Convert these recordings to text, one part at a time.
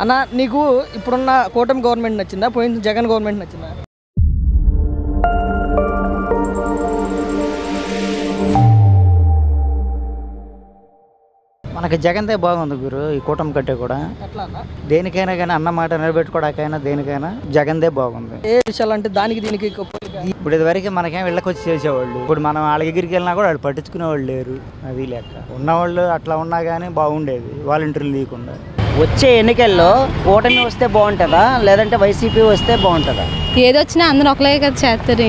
అన్న నీకు ఇప్పుడున్న కూటమి గవర్నమెంట్ నచ్చిందా, పోయిన జగన్ గవర్నమెంట్ నచ్చిందా? మనకి జగన్దే బాగుంది గురు, ఈ కూటమి కంటే కూడా. దేనికైనా కానీ అన్న మాట నిలబెట్టుకోవడానికైనా దేనికైనా జగన్దే బాగుంది. ఏ విషయాలు అంటే దానికి దీనికి ఇప్పుడు ఇదివరకు మనకేం వెళ్ళకొచ్చి చేసేవాళ్ళు, ఇప్పుడు మనం వాళ్ళ దగ్గరికి వెళ్ళినా కూడా వాళ్ళు పట్టించుకునే వాళ్ళు లేరు. అది లెక్క ఉన్నవాళ్ళు అట్లా ఉన్నా కానీ బాగుండేది, వాలంటీర్లు లేకుండా. వచ్చే ఎన్నికల్లో కూటమి వస్తే బాగుంటుందా లేదంటే వైసీపీ వస్తే బాగుంటుందా? ఏదొచ్చినా అందరూ ఒకలే కదా చేస్తారు.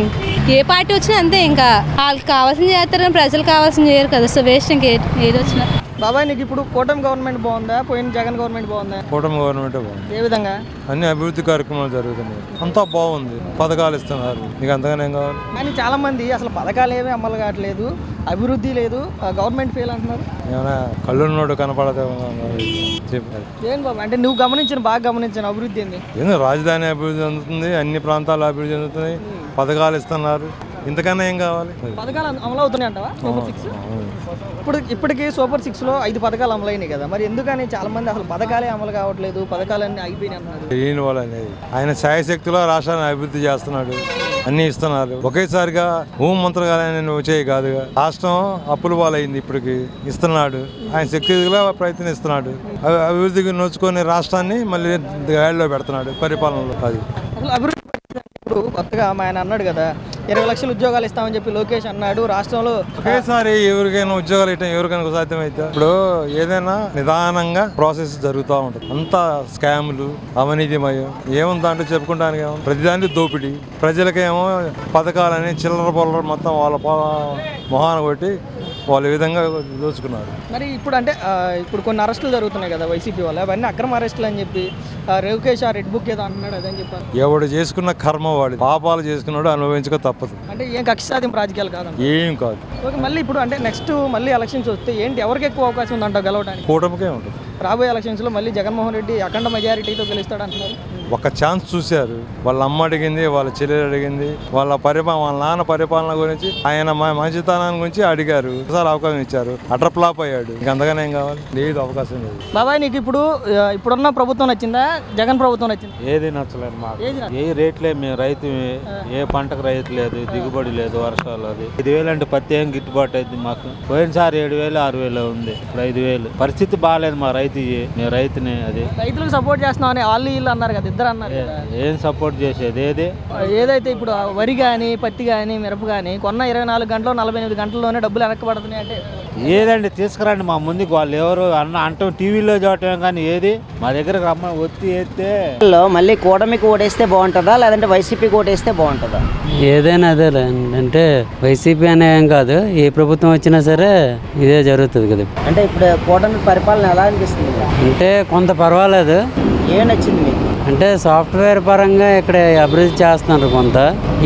ఏ పార్టీ వచ్చినా అంతే, ఇంకా వాళ్ళకి కావాల్సింది చేస్తారు, ప్రజలు కావాల్సింది చేయరు కదా. సో వేస్ట్ ఇంకా ఏదొచ్చినా. బాబాయ్ నీకు ఇప్పుడు కూటమి గవర్నమెంట్ బాగుందా, పోయిన జగన్ గవర్నమెంట్ బాగుందా? కూటమి గవర్నమెంట్ బాగుంది. ఏ విధంగా? అన్ని అభివృద్ధి కార్యక్రమాలు జరుగుతున్నాయి, అంతా బాగుంది. పథకాలు ఇస్తున్నారు, నీకు అంతగానే ఏం కావాలి? కానీ చాలా మంది అసలు పథకాలు ఏమీ అమలు కావట్లేదు, అభివృద్ధి లేదు, గవర్నమెంట్ ఫెయిల్ అంటున్నారు. ఏమైనా కళ్ళున్నోడు కనపడదే చెప్పారు. ఏం బాబు అంటే నువ్వు బాగా గమనించిన అభివృద్ధి ఏంది? ఏందో రాజధాని అభివృద్ధి చెందుతుంది, అన్ని ప్రాంతాలు అభివృద్ధి చెందుతున్నాయి, పథకాలు ఇస్తున్నారు, ఇంతకన్నా ఏం కావాలి? పథకాలు అమలు అవుతున్నాయి అంటావా? సూపర్ 6 ఇప్పటికీ సూపర్ 6లో 5 పథకాలు అమలైనాయి కదా, మరి ఎందుకని చాలా మంది అసలు పథకాలే అమలు కావట్లేదు, పథకాలన్నీ అయిపోయినాయి అంటున్నారు. ఈయన వాళ్ళు అనేది ఆయన శాయశక్తిలో రాష్ట్రాన్ని అభివృద్ధి చేస్తున్నాడు, అన్ని ఇస్తున్నారు. ఒకేసారిగా హోం మంత్రిగానే వచ్చేవి కాదుగా, రాష్ట్రం అప్పుల పాలైంది, ఇప్పటికి ఇస్తున్నాడు. ఆయన శక్తిగా ప్రయత్నిస్తున్నాడు, అభివృద్ధికి నోచుకొని రాష్ట్రాన్ని మళ్ళీ గాడిలో పెడుతున్నాడు పరిపాలనలో. అది అభివృద్ధి ఇప్పుడు కొత్తగా ఆయన అన్నాడు కదా 20 లక్షల ఉద్యోగాలు ఇస్తామని చెప్పి లోకేష్ అన్నాడు. రాష్ట్రంలో ఒకేసారి ఎవరికైనా ఉద్యోగాలు ఇవ్వడం ఎవరికైనా సాధ్యమైతే ఇప్పుడు ఏదైనా నిదానంగా ప్రాసెస్ జరుగుతూ ఉంటుంది. అంతా స్కాములు, అవినీతిమయం, ఏముంది దాంట్లో చెప్పుకుంటానికి ఏమో ప్రతిదానికి దోపిడీ, ప్రజలకేమో పథకాలని చిల్లర పొల్లర మొత్తం వాళ్ళ మొహాన కొట్టి వాళ్ళ విధంగా దోచుకున్నారు. మరి ఇప్పుడు అంటే ఇప్పుడు కొన్ని అరెస్టులు జరుగుతున్నాయి కదా వైసీపీ వాళ్ళు, అవన్నీ అక్రమ అరెస్టులు అని చెప్పి లోకేష్ ఆ రెడ్ బుక్ ఏదో అంటున్నాడు, అదని చెప్పారు. ఎవడు చేసుకున్న కర్మ వాడు, పాపాలు చేసుకున్నాడు అనుభవించక తప్పదు. అంటే ఏం కక్ష సాధింపు రాజకీయాలు కాదు, ఏం కాదు. ఓకే, మళ్ళీ ఇప్పుడు అంటే నెక్స్ట్ మళ్ళీ ఎలక్షన్స్ వస్తే ఏంటి, ఎవరికి ఎక్కువ అవకాశం ఉందంటావు గెలవడానికి? కూటమికే ఉంటుంది. రాబోయే ఎలక్షన్స్లో మళ్ళీ జగన్మోహన్ రెడ్డి అఖండ మెజారిటీతో గెలుస్తాడు అంటున్నారు. ఒక ఛాన్స్ చూశారు, వాళ్ళ అమ్మ అడిగింది, వాళ్ళ చెల్లెలు అడిగింది, వాళ్ళ నాన్న పరిపాలన గురించి, ఆయన మంచితనాన్ని గురించి అడిగారు, ఒకసారి అవకాశం ఇచ్చారు, అటర్ ఫ్లాప్ అయ్యాడు. ఇంక అంతగానే ఏం కావాలి? లేదు, అవకాశం లేదు. బాబాయ్ నీకు ఇప్పుడున్న ప్రభుత్వం నచ్చిందా, జగన్ ప్రభుత్వం నచ్చిందా? ఏది నచ్చలేదు మాకు. ఏ రేట్లే, మేము రైతు, ఏ పంటకు రైతు లేదు, దిగుబడి లేదు, వర్షాలు. అది 5,000 అంటే పత్తి ఏం గిట్టుబాటు అయింది మాకు. పోయినసారి 7,000 6,000 ఉంది, ఇప్పుడు 5,000. పరిస్థితి బాగాలేదు మా రైతు. మేము రైతుని, అది రైతులకు సపోర్ట్ చేస్తున్నామని వాళ్ళు వీళ్ళు అన్నారు కదా, ఇద్దరు అన్నారు. ఏం సపోర్ట్ చేసేది? ఏదైతే ఇప్పుడు వరి కానీ పత్తి కానీ మిరప కానీ కొన్న 24 గంటలు 48 గంటల్లోనే డబ్బులు వెనక్కబడుతున్నాయి అంటే ఏదండి? తీసుకురండి మా ముందుకు. వాళ్ళు ఎవరు అంటాం టీవీలో చూడటం, కానీ ఏది మా దగ్గరకు రమ్మని ఒత్తి వేస్తే. మళ్ళీ కూటమికి ఓటేస్తే బాగుంటుందా లేదంటే వైసీపీకి ఓటేస్తే బాగుంటుందా? ఏదైనా అదే అంటే వైసీపీ అనే ఏం కాదు, ఏ ప్రభుత్వం వచ్చినా సరే ఇదే జరుగుతుంది కదా. అంటే ఇప్పుడు కూటమి పరిపాలన ఎలా అనిపిస్తుంది? అంటే కొంత పర్వాలేదు. ఏం నచ్చింది మీకు? అంటే సాఫ్ట్వేర్ పరంగా ఇక్కడ అభివృద్ధి చేస్తున్నారు, కొంత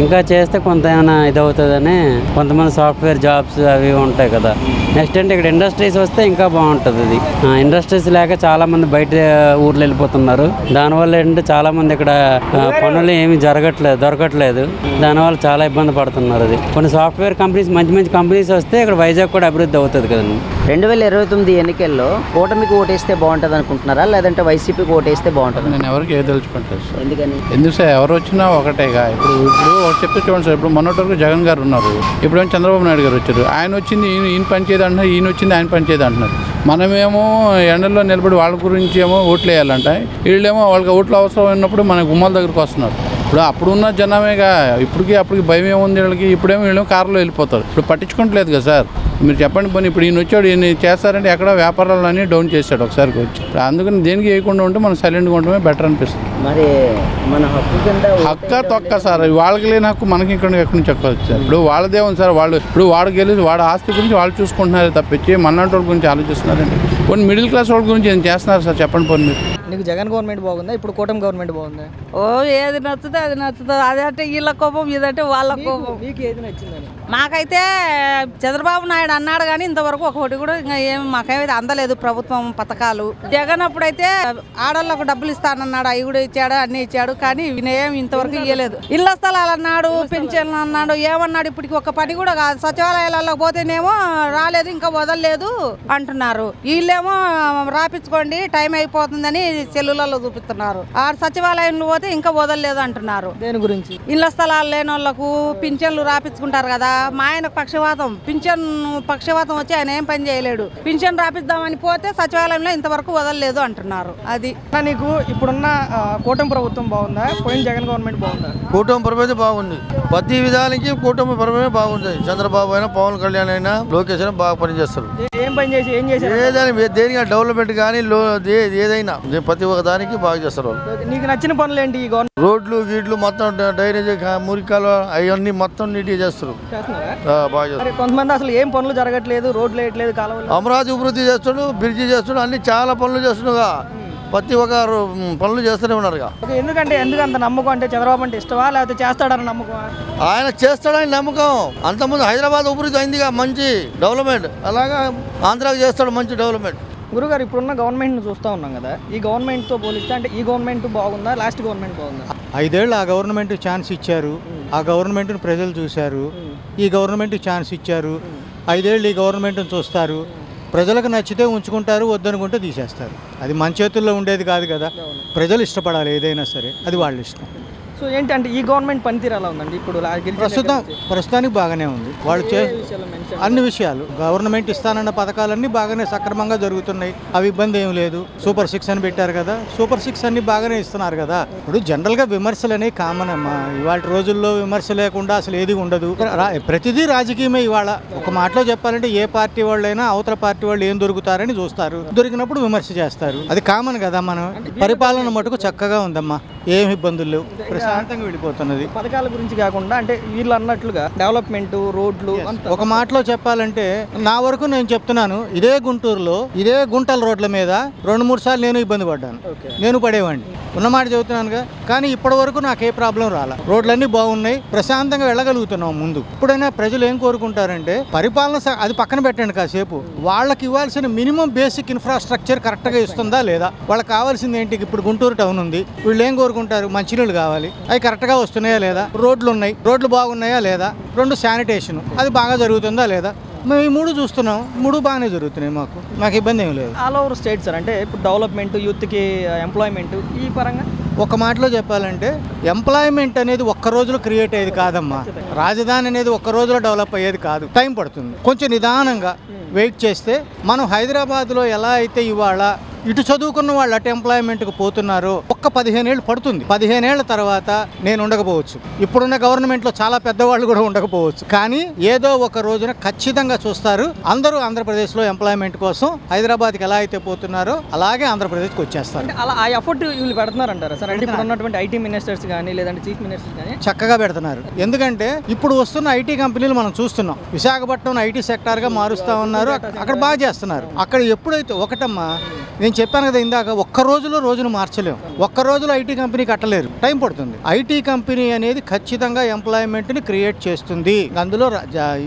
ఇంకా చేస్తే కొంత ఏమైనా ఇదవుతుందని. కొంతమంది సాఫ్ట్వేర్ జాబ్స్ అవి ఉంటాయి కదా. నెక్స్ట్ అంటే ఇక్కడ ఇండస్ట్రీస్ వస్తే ఇంకా బాగుంటుంది. అది ఇండస్ట్రీస్ లేక చాలా మంది బయట ఊర్లు వెళ్ళిపోతున్నారు. దానివల్ల ఏంటంటే చాలా మంది ఇక్కడ పనులు ఏమి దొరకట్లేదు. దానివల్ల చాలా ఇబ్బంది పడుతున్నారు. అది కొన్ని సాఫ్ట్వేర్ కంపెనీస్, మంచి కంపెనీస్ వస్తే ఇక్కడ వైజాగ్ కూడా అభివృద్ధి అవుతుంది కదండి. 2029 ఎన్నికల్లో కూటమికి ఓటేస్తే బాగుంటుంది అనుకుంటున్నారా లేదంటే వైసీపీకి ఓటేస్తే బాగుంటుంది? నేను ఎవరికి తెలుసుకుంటాను సార్. ఎందుకని? ఎందుకు సార్, ఎవరు వచ్చినా ఒకటేగా. ఇప్పుడు చెప్తే చూడండి సార్, ఇప్పుడు మొన్నటి వరకు జగన్ గారు ఉన్నారు, ఇప్పుడు చంద్రబాబు నాయుడు గారు వచ్చారు. ఆయన వచ్చింది ఈయన పని చేయదు అంటున్నారు, ఈయన వచ్చింది ఆయన పని చేయదు అంటున్నారు. మనమేమో ఎండల్లో నిలబడి వాళ్ళ గురించి ఏమో ఓట్లు వేయాలంట, వీళ్ళేమో వాళ్ళకి ఓట్లు అవసరం ఉన్నప్పుడు మన గుమ్మాల దగ్గరకు వస్తున్నారు. ఇప్పుడు అప్పుడున్న జనమేగా, అప్పటికి భయం ఏముంది వీళ్ళకి. ఇప్పుడేమో వీళ్ళేమో కారులో వెళ్ళిపోతారు. ఇప్పుడు పట్టించుకోవట్లేదు కదా సార్. మీరు చెప్పండి పోనీ, ఇప్పుడు ఈయన వచ్చాడు, ఈయన చేస్తారంటే ఎక్కడ వ్యాపారాలన్నీ డౌన్ చేశాడు ఒకసారికి వచ్చి. అందుకని దేనికి వేయకుండా ఉంటే మనం సైలెంట్గా ఉండటమే బెటర్ అనిపిస్తుంది. మరి మన హక్కా తొక్క సార్, వాళ్ళకి లేని హక్కు మనకి ఇక్కడ ఎక్కడి నుంచి చెప్పవచ్చు సార్. ఇప్పుడు వాళ్ళదే ఉంది సార్. వాడికి వెళ్ళి వాడి ఆస్తి గురించి వాళ్ళు చూసుకుంటున్నారు తప్పించి మన్నాటి వాళ్ళ గురించి ఆలోచిస్తున్నారండి. కొన్ని మిడిల్ క్లాస్ వాళ్ళ గురించి ఏం చేస్తున్నారు సార్? చెప్పండి పోనీ మీరు. నీకు జగన్ గవర్నమెంట్ బాగుందా, ఇప్పుడు కూటమి గవర్నమెంట్ బాగుందా? ఏది నచ్చుతుందో అది నచ్చుతుంది. అదంటే వీళ్ళ కోపం, ఇదంటే వాళ్ళ కోపం. మీకు ఏది నచ్చిందని? మాకైతే చంద్రబాబు నాయుడు అన్నాడు కానీ ఇంతవరకు ఒకటి కూడా ఇంకా ఏమి మాకేమైతే అందలేదు ప్రభుత్వం పథకాలు. జగన్ అప్పుడైతే ఆడవాళ్ళకు డబ్బులు ఇస్తానన్నాడు, అవి కూడా ఇచ్చాడు, అన్ని ఇచ్చాడు, కానీ ఏమి ఇంతవరకు ఇవ్వలేదు. ఇళ్ల స్థలాలు అన్నాడు, పెన్షన్లు అన్నాడు, ఏమన్నాడు. ఇప్పటికి ఒక పని కూడా కాదు. సచివాలయాలలో పోతేనేమో రాలేదు, ఇంకా వదలలేదు అంటున్నారు. వీళ్ళేమో రాపించుకోండి టైం అయిపోతుందని సెల్లులలో చూపిస్తున్నారు. ఆ సచివాలయంలో పోతే ఇంకా వదలలేదు అంటున్నారు. దేని గురించి? ఇళ్ల స్థలాలు లేని వాళ్ళకు పింఛన్లు రాపించుకుంటారు కదా. మా ఆయన పక్షవాతం వచ్చి ఆయన ఏం పని చేయలేడు. పింఛన్ రాపిద్దామని పోతే సచివాలయంలో ఇంతవరకు వదలలేదు అంటున్నారు. అది నీకు ఇప్పుడున్న కూటమి ప్రభుత్వం బాగుందా, పోయిన జగన్ గవర్నమెంట్ బాగుందా? కూటమి ప్రభుత్వం బాగుంది. ప్రతి విధానికి కూటమి ప్రభుత్వమే బాగుంది. చంద్రబాబు అయినా, పవన్ కళ్యాణ్ అయినా, లోకేష్ అయినా బాగా పనిచేస్తారు. ఏం పని చేసి ఏం చేశారు? ఏదైనా దేనిగా డెవలప్మెంట్ కానీ ఏదైనా ప్రతి ఒక్క దానికి బాగా చేస్తారు. నీకు నచ్చిన పనులు ఏంటి? రోడ్లు గీడ్లు మొత్తం డ్రైనేజ్ మురికాలు అవన్నీ మొత్తం నీట్గా చేస్తారు. బాగా చేస్తారు. కొంతమంది అసలు ఏం పనులు జరగట్లేదు, రోడ్లు వేయట్లేదు, కాలువలు. అమరావతి అభివృద్ధి చేస్తాడు, బ్రిడ్జి చేస్తాడు, అన్ని చాలా పనులు చేస్తున్నాడుగా. ప్రతి ఒక్క పనులు చేస్తూనే ఉన్నారుగా. ఎందుకంటే ఎందుకు అంత నమ్మకం? అంటే చంద్రబాబు అంటే ఇష్టమా, లేకపోతే చేస్తాడని నమ్మకం? ఆయన చేస్తాడని నమ్మకం. అంతకుముందు హైదరాబాద్ అభివృద్ధి అయిందిగా, మంచి డెవలప్మెంట్. అలాగా ఆంధ్రాకి చేస్తాడు మంచి డెవలప్మెంట్. గురుగారు, ఇప్పుడున్న గవర్నమెంట్ని చూస్తూ ఉన్నాం కదా, ఈ గవర్నమెంట్తో పోలిస్తే అంటే ఈ గవర్నమెంట్ బాగుందా, లాస్ట్ గవర్నమెంట్ బాగుందా? 5 ఏళ్ళు ఆ గవర్నమెంట్ ఛాన్స్ ఇచ్చారు, ఆ గవర్నమెంట్ని ప్రజలు చూశారు. ఈ గవర్నమెంట్ ఛాన్స్ ఇచ్చారు, 5 ఏళ్ళు ఈ గవర్నమెంట్ని చూస్తారు. ప్రజలకు నచ్చితే ఉంచుకుంటారు, వద్దనుకుంటే తీసేస్తారు. అది మన చేతుల్లో ఉండేది కాదు కదా. ప్రజలు ఇష్టపడాలి ఏదైనా సరే, అది వాళ్ళ ఇష్టం. సో ఏంటంటే ఈ గవర్నమెంట్ పనితీరు ఎలా ఉందండి? ఇప్పుడు ప్రస్తుతానికి బాగానే ఉంది. వాళ్ళు అన్ని విషయాలు గవర్నమెంట్ ఇస్తానన్న పథకాలన్నీ బాగానే సక్రమంగా జరుగుతున్నాయి. అవి ఇబ్బంది ఏం లేదు. సూపర్ 6 అని పెట్టారు కదా, సూపర్ 6 అన్ని బాగానే ఇస్తున్నారు కదా. ఇప్పుడు జనరల్గా విమర్శలు అనేవి కామన్ అమ్మా. ఇవాళ రోజుల్లో విమర్శ లేకుండా అసలు ఏది ఉండదు. ప్రతిదీ రాజకీయమే. ఇవాళ ఒక మాటలో చెప్పాలంటే ఏ పార్టీ వాళ్ళైనా అవతల పార్టీ వాళ్ళు ఏం దొరుకుతారని చూస్తారు, దొరికినప్పుడు విమర్శ చేస్తారు. అది కామన్ కదా. మనం పరిపాలన మటుకు చక్కగా ఉందమ్మా, ఏమి ఇబ్బందులు లేవు, ప్రశాంతంగా వెళ్ళిపోతున్నది. పథకాల గురించి కాకుండా అంటే వీళ్ళు అన్నట్లుగా డెవలప్మెంట్, రోడ్లు. ఒక మాటలో చెప్పాలంటే నా వరకు నేను చెప్తున్నాను, ఇదే గుంటూరులో ఇదే గుంటల రోడ్ల మీద 2-3 సార్లు నేను ఇబ్బంది పడ్డాను. నేను పడేవాడిని, ఉన్నమాట చెబుతున్నానుగా. కానీ ఇప్పటి వరకు నాకు ఏ ప్రాబ్లం రాలా. రోడ్లన్నీ బాగున్నాయి, ప్రశాంతంగా వెళ్ళగలుగుతున్నాం. ముందు ఇప్పుడైనా ప్రజలు ఏం కోరుకుంటారంటే పరిపాలన అది పక్కన పెట్టండి కాసేపు, వాళ్ళకి ఇవ్వాల్సిన మినిమం బేసిక్ ఇన్ఫ్రాస్ట్రక్చర్ కరెక్ట్గా ఇస్తుందా లేదా. వాళ్ళకి కావాల్సింది ఏంటి? ఇప్పుడు గుంటూరు టౌన్ ఉంది, వీళ్ళు ఏం కోరుకుంటారు? మంచినీళ్ళు కావాలి, అవి కరెక్ట్గా వస్తున్నాయా లేదా. రోడ్లు ఉన్నాయి, రోడ్లు బాగున్నాయా లేదా. 2 శానిటేషన్, అది బాగా జరుగుతుందా లేదా. మేము ఈ 3 చూస్తున్నాం, 3 బాగానే జరుగుతున్నాయి. మాకు ఇబ్బంది ఏం లేదు. ఆల్ ఓవర్ స్టేట్ సార్, అంటే ఇప్పుడు డెవలప్మెంట్, యూత్కి ఎంప్లాయ్మెంట్, ఈ పరంగా ఒక మాటలో చెప్పాలంటే ఎంప్లాయ్మెంట్ అనేది ఒక్క రోజులో క్రియేట్ అయ్యేది కాదమ్మా. రాజధాని అనేది ఒక్క రోజులో డెవలప్ అయ్యేది కాదు, టైం పడుతుంది. కొంచెం నిదానంగా వెయిట్ చేస్తే మనం హైదరాబాద్లో ఎలా అయితే ఇవాళ ఇటు చదువుకున్న వాళ్ళు అటు ఎంప్లాయ్మెంట్కి పోతున్నారో ఒక్క 15 ఏళ్ళు పడుతుంది. 15 ఏళ్ల తర్వాత నేను ఉండకపోవచ్చు, ఇప్పుడున్న గవర్నమెంట్లో చాలా పెద్దవాళ్ళు కూడా ఉండకపోవచ్చు. కానీ ఏదో ఒక రోజున ఖచ్చితంగా చూస్తారు, అందరూ ఆంధ్రప్రదేశ్లో ఎంప్లాయ్మెంట్ కోసం హైదరాబాద్కి ఎలా అయితే పోతున్నారో అలాగే ఆంధ్రప్రదేశ్కి వచ్చేస్తారు. అలా ఆ ఎఫర్ట్ వీళ్ళు పెడుతున్నారంటారా సార్? అంటే ఇప్పుడు ఉన్నటువంటి ఐటీ మినిస్టర్స్ కానీ లేదంటే చీఫ్ మినిస్టర్స్ కానీ చక్కగా పెడుతున్నారు. ఎందుకంటే ఇప్పుడు వస్తున్న ఐటీ కంపెనీలు మనం చూస్తున్నాం, విశాఖపట్నం ఐటీ సెక్టార్గా మారుస్తూ ఉన్నారు. అక్కడ బాగా చేస్తున్నారు. అక్కడ ఎప్పుడైతే ఒకటమ్మా, నేను చెప్పాను కదా ఇందాక, ఒక్క రోజును మార్చలేము. ఒక్క రోజులో ఐటీ కంపెనీ కట్టలేరు, టైం పడుతుంది. ఐటీ కంపెనీ అనేది ఖచ్చితంగా ఎంప్లాయ్మెంట్ని క్రియేట్ చేస్తుంది. అందులో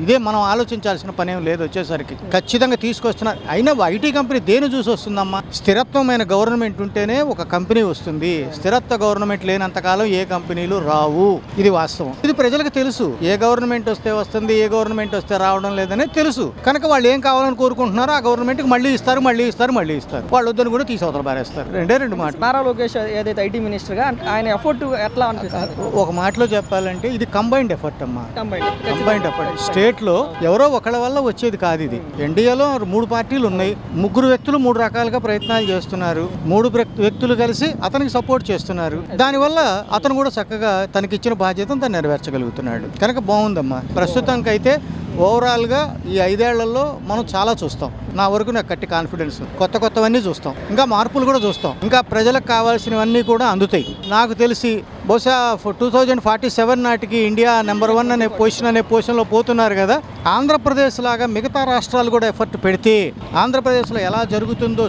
ఇదే మనం ఆలోచించాల్సిన పనేం లేదు. వచ్చేసరికి ఖచ్చితంగా తీసుకొస్తున్నారు. అయినా ఐటీ కంపెనీ దేని చూసి వస్తుందమ్మా? స్థిరత్వమైన గవర్నమెంట్ ఉంటేనే ఒక కంపెనీ వస్తుంది. స్థిరత్వ గవర్నమెంట్ లేనంతకాలం ఏ కంపెనీలు రావు. ఇది వాస్తవం. ఇది ప్రజలకు తెలుసు. ఏ గవర్నమెంట్ వస్తే వస్తుంది, ఏ గవర్నమెంట్ వస్తే రావడం లేదనే తెలుసు. కనుక వాళ్ళు ఏం కావాలని కోరుకుంటున్నారో ఆ గవర్నమెంట్కి మళ్ళీ ఇస్తారు. వాళ్ళు వద్దని కూడా తీసవతల పారేస్తారు. 2 మాటలు. నారా లోకేష్ ఏదైతే ఐటీ మినిస్టర్గా ఆయన ఎఫర్ట్ ఎట్లా అనిపిస్తుంది? ఒక మాటలో చెప్పాలంటే ఇది కంబైన్డ్ ఎఫర్ట్ అమ్మా. Combined effort. స్టేట్లో ఎవరో ఒకళ్ళ వల్ల వచ్చేది కాదు ఇది. ఎన్డీఏలో 3 పార్టీలు ఉన్నాయి, 3 వ్యక్తులు 3 రకాలుగా ప్రయత్నాలు చేస్తున్నారు. 3 వ్యక్తులు కలిసి అతనికి సపోర్ట్ చేస్తున్నారు. దానివల్ల అతను కూడా చక్కగా తనకిచ్చిన బాధ్యతను తను నెరవేర్చగలుగుతున్నాడు. కనుక బాగుందమ్మా. ప్రస్తుతానికైతే ఓవరాల్గా ఈ 5 ఏళ్లలో మనం చాలా చూస్తాం. నా వరకు నాకు గట్టి కాన్ఫిడెన్స్. కొత్తవన్నీ చూస్తాం, ఇంకా మార్పులు కూడా చూస్తాం, ఇంకా ప్రజలకు కావాల్సినవన్నీ కూడా అందుతాయి. నాకు తెలిసి బహుశా 2047 నాటికి ఇండియా నెంబర్ 1 అనే పొజిషన్లో పోతున్నారు కదా. ఆంధ్రప్రదేశ్ లాగా మిగతా రాష్ట్రాలు కూడా ఎఫర్ట్ పెడితే ఆంధ్రప్రదేశ్లో ఎలా జరుగుతుందో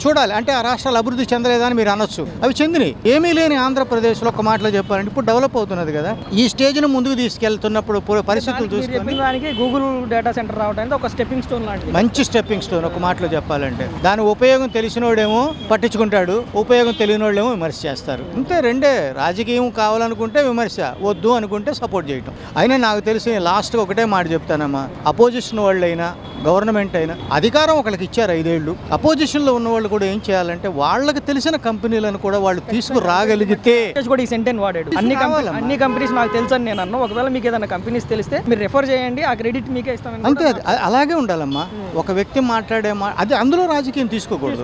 చూడాలి. అంటే ఆ రాష్ట్రాలు అభివృద్ధి చెందలేదని మీరు అనొచ్చు, అవి చెందినాయి. ఏమీ లేని ఆంధ్రప్రదేశ్లో ఒక మాటలో చెప్పాలంటే ఇప్పుడు డెవలప్ అవుతున్నది కదా. ఈ స్టేజ్ను ముందుకు తీసుకెళ్తున్నప్పుడు పరిస్థితులు చూసుకొని గూగుల్ డేటా సెంటర్ రావడానికి ఒక స్టెప్పింగ్ స్టోన్ లాంటి మంచి స్టెప్పింగ్ స్టోన్. ఒక మాటలో చెప్పాలంటే దాని ఉపయోగం తెలిసినోడేమో పట్టించుకుంటాడు, ఉపయోగం తెలియనోడేమో విమర్శ చేస్తారు. అంతే, రెండే. రాజకీయం కావాలనుకుంటే విమర్శ, వద్దు అనుకుంటే సపోర్ట్ చేయటం. అయినా నాకు తెలిసి లాస్ట్గా ఒకటే మాట చెప్తానమ్మా, అపోజిషన్ వాళ్ళైనా గవర్నమెంట్ అయినా అధికారం ఒకళ్ళకి ఇచ్చారు 5 ఏళ్ళు. అపోజిషన్లో ఉన్న వాళ్ళు కూడా ఏం చేయాలంటే వాళ్ళకి తెలిసిన కంపెనీలను కూడా వాళ్ళు తీసుకురాగలిగితే కూడా ఈ సెంటెన్స్ వాడాడు. అన్ని కంపెనీస్ నాకు తెలుసు అని నేను అన్నా. ఒకవేళ మీకు ఏదైనా కంపెనీస్ తెలిస్తే మీరు రెఫర్ చేయండి, ఆ క్రెడిట్ మీకే ఇస్తాను. అంతే, అలాగే ఉండాలమ్మా. ఒక వ్యక్తి మాట్లాడే అది అందులో రాజకీయం తీసుకోకూడదు.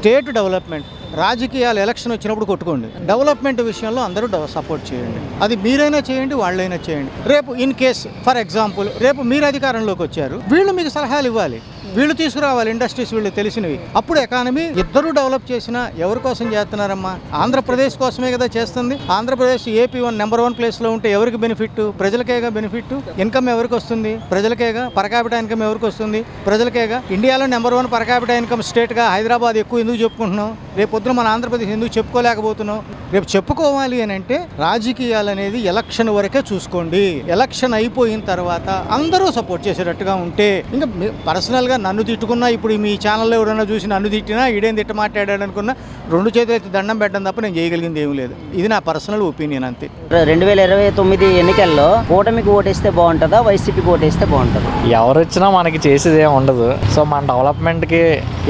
స్టేట్ డెవలప్మెంట్, రాజకీయాలు ఎలక్షన్ వచ్చినప్పుడు కొట్టుకోండి. డెవలప్మెంట్ విషయంలో అందరూ సపోర్ట్ చేయండి. అది మీరైనా చేయండి, వాళ్ళైనా చేయండి. రేపు ఇన్ కేస్ ఫర్ ఎగ్జాంపుల్ రేపు మీరు అధికారంలోకి వచ్చారు, వీళ్ళు మీకు సలహాలు ఇవ్వాలి, వీళ్ళు తీసుకురావాలి ఇండస్ట్రీస్, వీళ్ళు తెలిసినవి. అప్పుడు ఎకానమీ ఇద్దరు డెవలప్ చేసినా ఎవరి కోసం చేస్తున్నారమ్మా? ఆంధ్రప్రదేశ్ కోసమే కదా చేస్తుంది. ఆంధ్రప్రదేశ్ ఏపీ నెంబర్ 1 ప్లేస్లో ఉంటే ఎవరికి బెనిఫిట్? ప్రజలకేగా బెనిఫిట్. ఇన్కమ్ ఎవరికి వస్తుంది? ప్రజలకేగా. పర్ క్యాపిటా ఇన్కమ్ ఎవరికి వస్తుంది? ప్రజలకేగా. ఇండియాలో నెంబర్ 1 పర్ క్యాపిటా ఇన్కమ్ స్టేట్గా హైదరాబాద్ ఎక్కువ ఎందుకు చెప్పుకుంటున్నాం? రేపు పొద్దున మన ఆంధ్రప్రదేశ్ ఎందుకు చెప్పుకోలేకపోతున్నాం? రేపు చెప్పుకోవాలి అని అంటే రాజకీయాలు అనేది ఎలక్షన్ వరకే చూసుకోండి. ఎలక్షన్ అయిపోయిన తర్వాత అందరూ సపోర్ట్ చేసేటట్టుగా ఉంటే, ఇంకా పర్సనల్గా నన్ను తిట్టుకున్నా, ఇప్పుడు మీ ఛానల్లో ఎవరైనా చూసి నన్ను తిట్టినా, ఈడేం తిట్ట మాట్లాడాడు అనుకున్నా, 2 చేతులు అయితే దండం పెట్టడం తప్ప నేను చేయగలిగింది ఏం లేదు. ఇది నా పర్సనల్ ఒపీనియన్ అంతే. 2029 ఎన్నికల్లో కూటమికి ఓటేస్తే బాగుంటుందా, వైసీపీకి ఓటేస్తే బాగుంటుందా? ఎవరు వచ్చినా మనకి చేసేది ఏమి ఉండదు. సో మన డెవలప్మెంట్కి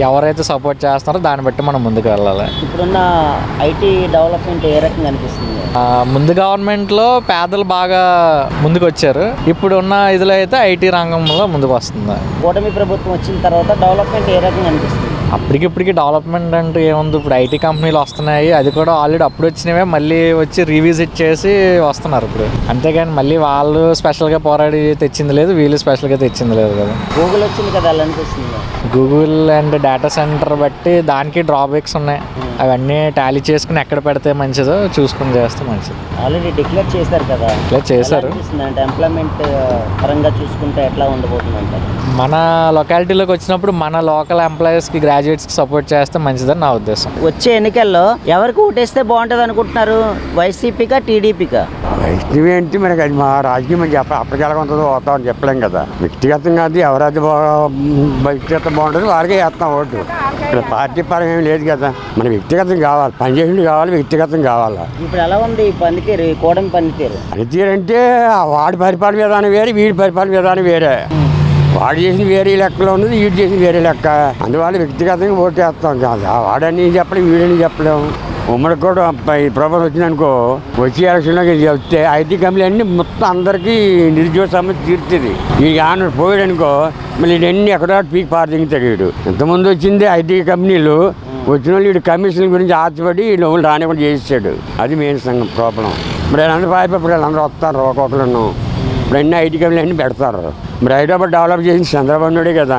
ఎవరైతే సపోర్ట్ చేస్తున్నారో దాన్ని బట్టి మనం ముందుకు వెళ్ళాలి. ఇప్పుడున్న ఐటీ డెవలప్మెంట్ ఏ రకంగా అనిపిస్తుంది? ముందు గవర్నమెంట్లో పేదలు బాగా ముందుకు వచ్చారు. ఇప్పుడున్న ఇదిలో అయితే ఐటీ రంగంలో ముందుకు వస్తుంది. కూటమి ప్రభుత్వం వచ్చిన తర్వాత డెవలప్మెంట్ ఏ రకంగా అనిపిస్తుంది? అప్పటికిప్పటికి డెవలప్మెంట్ అంటే ఏముంది, ఇప్పుడు ఐటీ కంపెనీలు వస్తున్నాయి, అది కూడా ఆల్రెడీ అప్పుడు వచ్చినవే మళ్ళీ వచ్చి రీవిజిట్ చేసి వస్తున్నారు ఇప్పుడు. అంతేగాని మళ్ళీ వాళ్ళు స్పెషల్గా పోరాడి తెచ్చింది లేదు, వీళ్ళు స్పెషల్గా తెచ్చింది లేదు కదా. గూగుల్ వచ్చింది కదా, అలా అనిపిస్తుంది. గూగుల్ అండ్ డేటా సెంటర్ బట్టి దానికి డ్రాబ్యాక్స్ ఉన్నాయి. అవన్నీ టాలీ చేసుకుని ఎక్కడ పెడితే మంచిదో చూసుకుని చేస్తే మంచిది. ఆల్రెడీ డిక్లేర్ చేశారు కదా. డిక్లేర్ చేశారు. అంటే ఎంప్లాయ్మెంట్ పరంగా చూసుకుంటే ఎట్లా ఉండబోతుంది అంటారు? మన లొకాలిటీలోకి వచ్చినప్పుడు మన లోకల్ ఎంప్లాయీస్కి, గ్రాడ్యుయేట్స్కి సపోర్ట్ చేస్తే మంచిదని నా ఉద్దేశం. వచ్చే ఎన్నికల్లో ఎవరికి ఓటేస్తే బాగుంటుంది అనుకుంటున్నారు? వైసీపీకా, టీడీపీకా? వైష్ణవి అంటే మనకి అది మా రాజకీయం అని అప్పటికి ఎలా ఉంటుందో అవుతామని చెప్పలేం కదా. వ్యక్తిగతంగా అది ఎవరైతే వ్యక్తిగతం బాగుంటుందో వారికే వేస్తాం ఓటు. ఇక్కడ పార్టీ పరంగా ఏం లేదు కదా. మన వ్యక్తిగతం కావాలి, పనిచేసింది కావాలి, వ్యక్తిగతం కావాలి. ఇప్పుడు ఎలా ఉంది పనితీరు, కూటమి పనితీరు? పనితీరు అంటే వాడి పరిపాలన విధానం వేరే, వీడి పరిపాలన విధానం వేరే. వాడు చేసింది వేరే లెక్కలో ఉన్నది, వీడు చేసింది వేరే లెక్క. అందువల్ల వ్యక్తిగతంగా ఓటు వేస్తాం కాదు. వాడని చెప్పలేము, వీడని చెప్పలేము. ఉమ్మడి కూడా ఈ ప్రభుత్వం వచ్చిందనుకో, వచ్చే ఎలక్షన్లోకి చెప్తే ఐటీ కంపెనీ అన్నీ మొత్తం అందరికీ నిరుద్యోగ సమస్య తీరుతుంది. ఈ ఆన పోయాడనుకో మళ్ళీ ఇవన్నీ ఎక్కడో పీక్ పారదింగుతాడు వీడు. ఇంతకుముందు వచ్చింది ఐటీ కంపెనీలు, వచ్చిన వాళ్ళు వీడు కమిషన్ గురించి ఆశపడి లోన్లు రానివ్వకుండా చేసాడు. అది మెయిన్ సంగం ప్రాబ్లం. మరి అందరూ పాయిపోయి వీళ్ళందరూ వస్తారు ఒక్కొక్కరు. ఇప్పుడు అన్ని ఐటీ కంపెనీలు అన్నీ పెడతారు. మరి హైదరాబాద్ డెవలప్ చేసింది చంద్రబాబు నాయుడే కదా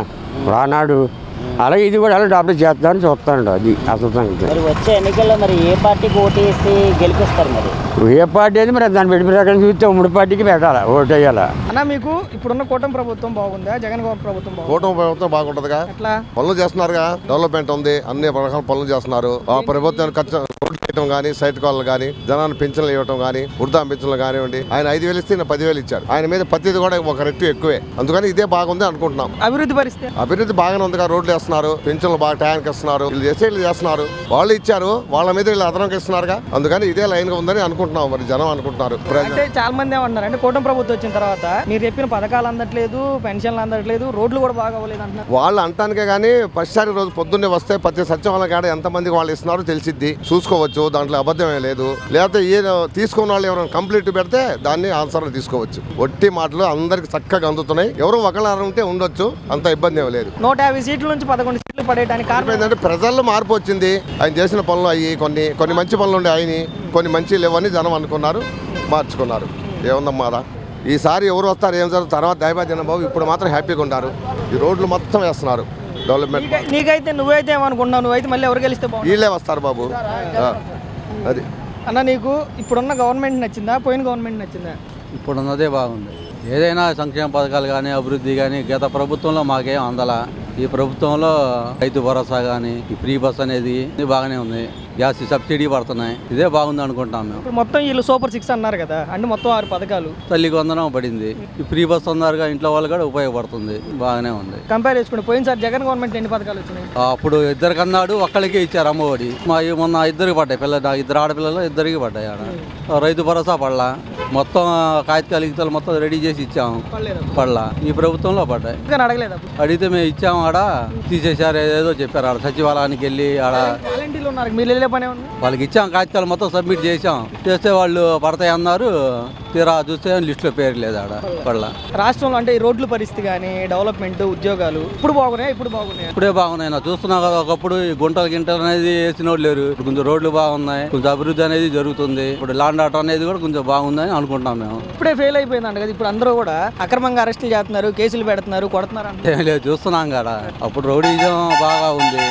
రానాడు. అలాగే ఇది కూడా అలా డెవలప్ చేస్తారని చూస్తాడు. అది అసలు సంగతి. మరి వచ్చే ఎన్నికల్లో మరి ఏ పార్టీకి ఓటు వేసి గెలిపిస్తారు? మరి ఏ పార్టీ అయితే మరి దాన్ని పెట్టి ప్రకారం చూస్తే ఉమ్మడి పార్టీకి పెట్టాలి, ఓటు వేయాలి. అన్న మీకు ఇప్పుడున్న కూటమి ప్రభుత్వం బాగుందా, జగన్ ప్రభుత్వం బాగుందా? కూటమి ప్రభుత్వం బాగుంటుందిగా. పనులు చేస్తున్నారుగా, డెవలప్మెంట్ ఉంది, అన్ని రకాల పనులు చేస్తున్నారు. ఆ ప్రభుత్వం ఖర్చు రోడ్లు వేయటం కానీ, సైట్ కాళ్ళు కానీ, జనాన్ని పెన్షన్లు ఇవ్వడం కానీ, వృద్ధా పెన్షన్లు కానివ్వండి. ఆయన 5,000 ఇస్తే 10,000 ఇచ్చారు. ఆయన మీద ప్రతిది కూడా ఒక రెట్టు ఎక్కువే. అందుకని ఇదే బాగుంది అనుకుంటున్నాం. అభివృద్ధి బాగానే ఉందిగా. రోడ్లు వేస్తున్నారు, పెన్షన్లు బాగా టైంకి ఇస్తున్నారు, వీళ్ళు చేస్తున్నారు. వాళ్ళు ఇచ్చారు, వాళ్ళ మీద వీళ్ళు అదనంగా ఇస్తున్నారుగా. అందుకని ఇదే లైన్ గా ఉందని అనుకుంటున్నాం. మరి జనం అనుకుంటున్నారు. అంటే చాలా మంది ఏమన్నారు అంటే కూటమి ప్రభుత్వం వచ్చిన తర్వాత మీరు చెప్పిన పథకాలు అందట్లేదు, పెన్షన్లు అందట్లేదు, రోడ్లు కూడా బాగా అవ్వలేదు అంటున్నారు. వాళ్ళు అంటానికే కానీ ప్రతిసారి రోజు పొద్దున్నే వస్తే ప్రతి సచివాలయం కాడ ఎంతమందికి వాళ్ళు ఇస్తున్నారో తెలిసిద్ది, చూసుకోవచ్చు. దాంట్లో అబద్ధమే లేదు. లేకపోతే ఏ తీసుకున్న వాళ్ళు ఎవరైనా కంప్లీట్ పెడితే దాన్ని ఆన్సర్ తీసుకోవచ్చు. ఒట్టి మాటలు అందరికి చక్కగా అందుతున్నాయి. ఎవరు ఒకళ్ళ ఉంటే ఉండొచ్చు, అంత ఇబ్బంది ఏమీ లేదు. 150 సీట్ల నుంచి 11 సీట్లు పడేయడానికి కారణం ఏంటంటే ప్రజల్లో మార్పు వచ్చింది. ఆయన చేసిన పనులు అయ్యి కొన్ని మంచి పనులు ఉండే ఆయన, కొన్ని మంచి లేవని జనం అనుకున్నారు, మార్చుకున్నారు. ఏముందమ్మా ఈసారి ఎవరు వస్తారు, ఏం జరుగుతుంది తర్వాత దైవజన బాబు. ఇప్పుడు మాత్రం హ్యాపీగా ఉన్నారు. ఈ రోడ్లు మొత్తం వేస్తున్నారు డెవలప్మెంట్. నీకైతే నువ్వైతే ఏమనుకున్నావు? నువ్వైతే మళ్ళీ ఎవరు గెలిస్తే బాగుంటుంది? వీళ్ళే వస్తారు బాబు. అది అన్న నీకు ఇప్పుడున్న గవర్నమెంట్ నచ్చిందా, పోయిన గవర్నమెంట్ నచ్చిందా? ఇప్పుడున్నదే బాగుంది. ఏదైనా సంక్షేమ పథకాలు కానీ, అభివృద్ధి కానీ గత ప్రభుత్వంలో మాకేం అందలా. ఈ ప్రభుత్వంలో రైతు భరోసా కానీ, ఈ ఫ్రీ బస్ అనేది బాగానే ఉంది. గ్యాస్ సబ్సిడీ పడుతున్నాయి. ఇదే బాగుంది అనుకుంటాం మేము. ఇప్పుడు మొత్తం వీళ్ళు సూపర్ 6 అన్నారు కదా, అంటే మొత్తం 6 పథకాలు. తల్లికి వందనం పడింది, ఈ ఫ్రీ బస్ ఉన్నారుగా, ఇంట్లో వాళ్ళు కూడా ఉపయోగపడుతుంది, బాగానే ఉంది. కంపేర్ చేసుకుంటే పోయినసారి జగన్ గవర్నమెంట్ ఎన్ని పథకాలు వచ్చినాయి? అప్పుడు ఇద్దరికి అన్నాడు, ఒక్కళ్ళకే ఇచ్చారు అమ్మఒడి. మా మొన్న ఇద్దరికి పడ్డాయి, ఇద్దరు ఆడపిల్లలు ఇద్దరికి పడ్డాయి. ఆడ రైతు భరోసా పడలా, మొత్తం కాగితాలు మొత్తం రెడీ చేసి ఇచ్చాము, పడలా. ఈ ప్రభుత్వంలో పడ్డాయి. అడిగితే మేము ఇచ్చాము, ఆడ తీసేశారు, ఏదో చెప్పారు. ఆడ సచివాలయానికి వెళ్ళి ఆడ వాళ్ళకి ఇచ్చాం, కాగితాలు మొత్తం సబ్మిట్ చేసాం. చేస్తే వాళ్ళు పడతాయి అన్నారు, తీరా చూస్తే లిస్టులో పేరు లేదు ఆడ, పడలా. రాష్ట్రంలో అంటే ఈ రోడ్ల పరిస్థితి కానీ, డెవలప్మెంట్, ఉద్యోగాలు ఇప్పుడే బాగున్నాయి. నా చూస్తున్నాం కదా, ఒకప్పుడు ఈ గింటలు అనేది వేసిన వాళ్ళు లేరు. ఇప్పుడు కొంచెం రోడ్లు బాగున్నాయి, కొంచెం అభివృద్ధి అనేది జరుగుతుంది. ఇప్పుడు ల్యాండ్ ఆర్డర్ అనేది కూడా కొంచెం బాగుందని అనుకుంటాం మేము. ఇప్పుడే ఫెయిల్ అయిపోయిందంట కదా, ఇప్పుడు అందరూ కూడా అక్రమంగా అరెస్టులు చేస్తున్నారు, కేసులు పెడుతున్నారు, కొడుతున్నారు అంటే. లేదు, చూస్తున్నాం కదా, అప్పుడు రౌడీజం బాగా ఉంది,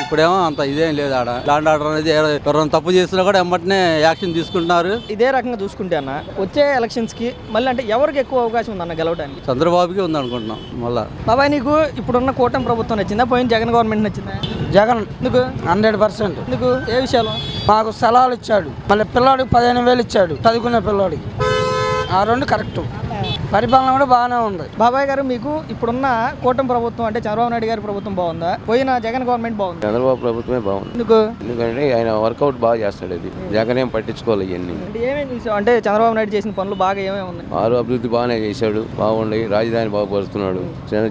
ఇప్పుడేమో అంత ఇదేం లేదు. ఆడ ల్యాండ్ ఆర్డర్ అనేది ఎవరైనా తప్పు చేసినా కూడా ఎమ్మటనే యాక్షన్ తీసుకుంటున్నారు. ఇదే రకంగా చూసుకుంటే అన్న వచ్చే ఎలక్షన్స్ కి మళ్ళీ అంటే ఎవరికి ఎక్కువ అవకాశం ఉందన్న గెలవడానికి? చంద్రబాబుకి ఉంది అనుకుంటున్నాం. మళ్ళా బాబాయ్, నీకు ఇప్పుడున్న కూటమి ప్రభుత్వం నచ్చిందా, పోయిన జగన్ గవర్నమెంట్ నచ్చిందా? జగన్ నీకు 100%. నీకు ఏ విషయాలు? మాకు స్థలాలు ఇచ్చాడు, మళ్ళీ పిల్లాడికి 15,000 ఇచ్చాడు, చదువుకునే పిల్లాడికి. ఆ రెండు కరెక్ట్. పరిపాలన కూడా బాగానే ఉంది. బాబాయ్ గారు, మీకు ఇప్పుడున్న కూటమి ప్రభుత్వం అంటే చంద్రబాబు నాయుడు గారి ప్రభుత్వం బాగుందా, పోయిన జగన్ గవర్నమెంట్ బాగుందా? చంద్రబాబు ప్రభుత్వమే బాగుంది. ఎందుకంటే ఆయన వర్కౌట్ బాగా చేస్తాడు. అది జగన్ ఏం పట్టించుకోవాలి. ఇవన్నీ ఏమేమి చూసావు అంటే చంద్రబాబు నాయుడు చేసిన పనులు బాగా ఏమేమి ఉన్నాయి? ఆరు అభివృద్ధి బాగానే చేశాడు, బాగుండి. రాజధాని బాగుపరుస్తున్నాడు.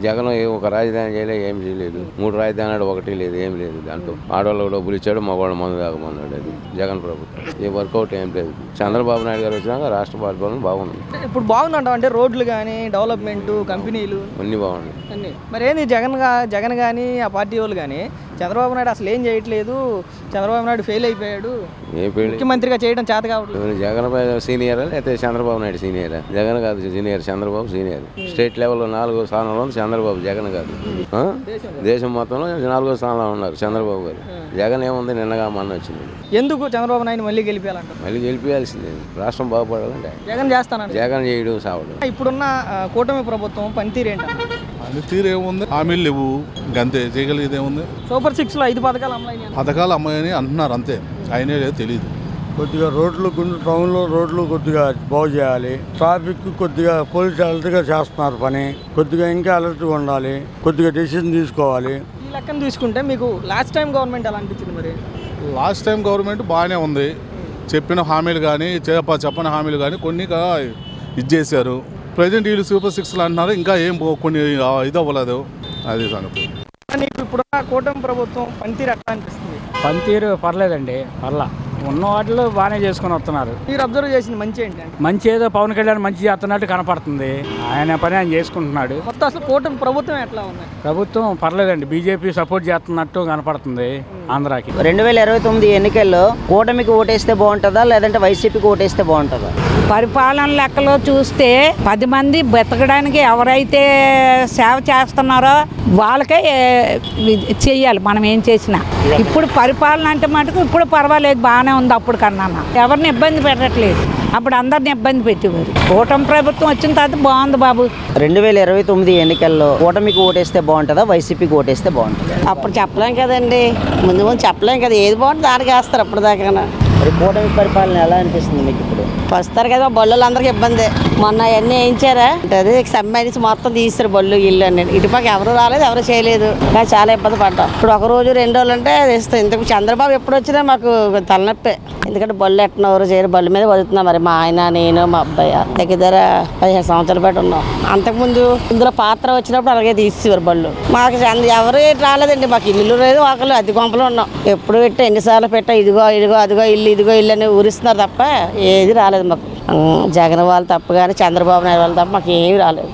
జగన్ ఒక రాజధాని చేయలే, ఏం చేయలేదు. 3 రాజధాని ఒకటి లేదు, ఏం లేదు. దాంట్లో ఆడవాళ్ళకు డబ్బులు ఇచ్చాడు, మగవాళ్ళు మందు తాగమన్నాడు. అది జగన్ ప్రభుత్వం. ఏ వర్కౌట్ ఏం లేదు. చంద్రబాబు నాయుడు గారు వచ్చినాక రాష్ట్ర పరిపాలన బాగుంది. ఇప్పుడు బాగుందంటావు అంటే రోడ్లు కానీ, డెవలప్మెంట్, కంపెనీలు అన్ని బాగున్నాయి అన్ని. మరి ఏంది జగన్ కానీ ఆ పార్టీ వాళ్ళు కానీ చంద్రబాబు నాయుడు అసలు ఏం చేయట్లేదు, చంద్రబాబు నాయుడు ఫెయిల్ అయిపోయాడు, ముఖ్యమంత్రిగా చేయడం చేత కావట్లేదు. జగన్ సీనియరా లేకపోతే చంద్రబాబు నాయుడు సీనియరా? జగన్ కాదు సీనియర్, చంద్రబాబు సీనియర్. స్టేట్ లెవెల్లో 4వ స్థానంలో ఉంది చంద్రబాబు, జగన్ కాదు. దేశం మొత్తంలో 4వ స్థానంలో ఉన్నారు చంద్రబాబు గారు. జగన్ ఏముంది, నిన్నగా మొన్న వచ్చింది. ఎందుకు చంద్రబాబు నాయుడు మళ్ళీ గెలిపించాలంట? మళ్ళీ గెలిపించాల్సిందే, రాష్ట్రం బాగుపడాలంటే. జగన్ చేస్తానంట. జగన్ చేయడం సావడం. ఇప్పుడున్న కూటమి ప్రభుత్వం పనితీరు ఏంటంటే? పనితీరు ఏముంది, హామీలు లేవు, అంతే. చేయగలిగేది ఏముంది? సూపర్ 6 లో 5 పథకాలు అమ్మాయి పథకాలు అమ్మాయని అంటున్నారు, అంతే. ఆయనే లేదు, తెలియదు. కొద్దిగా రోడ్లు టౌన్లో రోడ్లు కొద్దిగా బాగు చేయాలి. ట్రాఫిక్ కొద్దిగా పోలీసు అలర్ట్గా చేస్తున్నారు పని, కొద్దిగా ఇంకా అలర్ట్గా ఉండాలి, కొద్దిగా డెసిషన్ తీసుకోవాలి. ఈ లెక్కన తీసుకుంటే మీకు లాస్ట్ టైం గవర్నమెంట్ ఎలా అనిపించింది? మరి లాస్ట్ టైం గవర్నమెంట్ బాగానే ఉంది. చెప్పిన హామీలు కానీ, చెప్పని హామీలు కానీ కొన్ని ఇది చేశారు. ప్రజెంట్ వీళ్ళు సూపర్ 6 అంటున్నారు, ఇంకా ఏం కొన్ని ఇది అవ్వలేదు. అది సంగతి. నీకు ఇప్పుడున్న కూటమి ప్రభుత్వం పనితీరు ఎట్లా అనిపిస్తుంది? పనితీరు పర్లేదండి, ఉన్న వాటిలో బాగానే చేసుకుని వస్తున్నారు. మీరు అబ్జర్వ్ చేసింది మంచి ఏంటంటే? మంచి ఏదో పవన్ కళ్యాణ్ మంచి చేస్తున్నట్టు కనపడుతుంది. ఆయన పని ఆయన చేసుకుంటున్నాడు. మొత్తం అసలు కూటమి ప్రభుత్వం ఎట్లా ఉంది? ప్రభుత్వం పర్లేదండి, బీజేపీ సపోర్ట్ చేస్తున్నట్టు కనపడుతుంది ఆంధ్రాకి. 2029 ఎన్నికల్లో కూటమికి ఓటేస్తే బాగుంటుందా, లేదంటే వైసీపీకి ఓటేస్తే బాగుంటుందా? పరిపాలన లెక్కలో చూస్తే 10 మంది బతకడానికి ఎవరైతే సేవ చేస్తున్నారో వాళ్ళకే చెయ్యాలి మనం ఏం చేసినా. ఇప్పుడు పరిపాలన అంటే మటుకు ఇప్పుడు పర్వాలేదు, బాగానే ఉంది. అప్పుడు కన్నా ఎవరిని ఇబ్బంది పెట్టట్లేదు, అప్పుడు అందరిని ఇబ్బంది పెట్టేవారు. కూటమి ప్రభుత్వం వచ్చిన తర్వాత బాగుంది బాబు. 2029 ఎన్నికల్లో కూటమికి ఓటేస్తే బాగుంటుందా, వైసీపీకి ఓటేస్తే బాగుంటుందా? అప్పుడు చెప్పలేం కదండి, ముందు చెప్పలేం కదా, ఏది బాగుంటుంది దానికి వేస్తారు అప్పుడు దాకా. మరి కూటమి పరిపాలన ఎలా అనిపిస్తుంది మీకు ఇప్పుడు? వస్తారు కదా, బళ్ళు అందరికి ఇబ్బంది. మొన్న అవన్నీ వేయించారా అది సంబంధించి మొత్తం తీస్తారు బళ్ళు ఇల్లు అన్నీ. ఇటుపక్క ఎవరు రాలేదు, ఎవరు చేయలేదు, కానీ చాలా ఇబ్బంది పడ్డాం. ఇప్పుడు 1 రోజు 2 రోజులు అంటే ఇస్తాం. ఇంతకు చంద్రబాబు ఎప్పుడు వచ్చినా మాకు తలనొప్పే. ఎందుకంటే బళ్ళు ఎట్టనెవరు చేయరు, బళ్ళు మీద వదులుతున్నాం. మరి మా ఆయన, నేను, మా అబ్బాయి దగ్గర 15 సంవత్సరాల పాటు ఉన్నాం. అంతకుముందు ఇందులో పాత్ర వచ్చినప్పుడు అలాగే తీసేవారు బళ్ళు. మాకు ఎవరు రాలేదండి, మాకు ఇల్లు లేదు, ఒకళ్ళు అద్దె కొంపలు ఉన్నాం. ఎప్పుడు పెట్టా, ఎన్నిసార్లు పెట్టా, ఇదిగో అదిగో ఇల్లు అని ఊరిస్తున్నారు తప్ప ఏది రాలేదు మాకు. జగన్ వాళ్ళు తప్ప కానీ చంద్రబాబు నాయుడు వాళ్ళు తప్ప మాకు ఏమీ రాలేదు.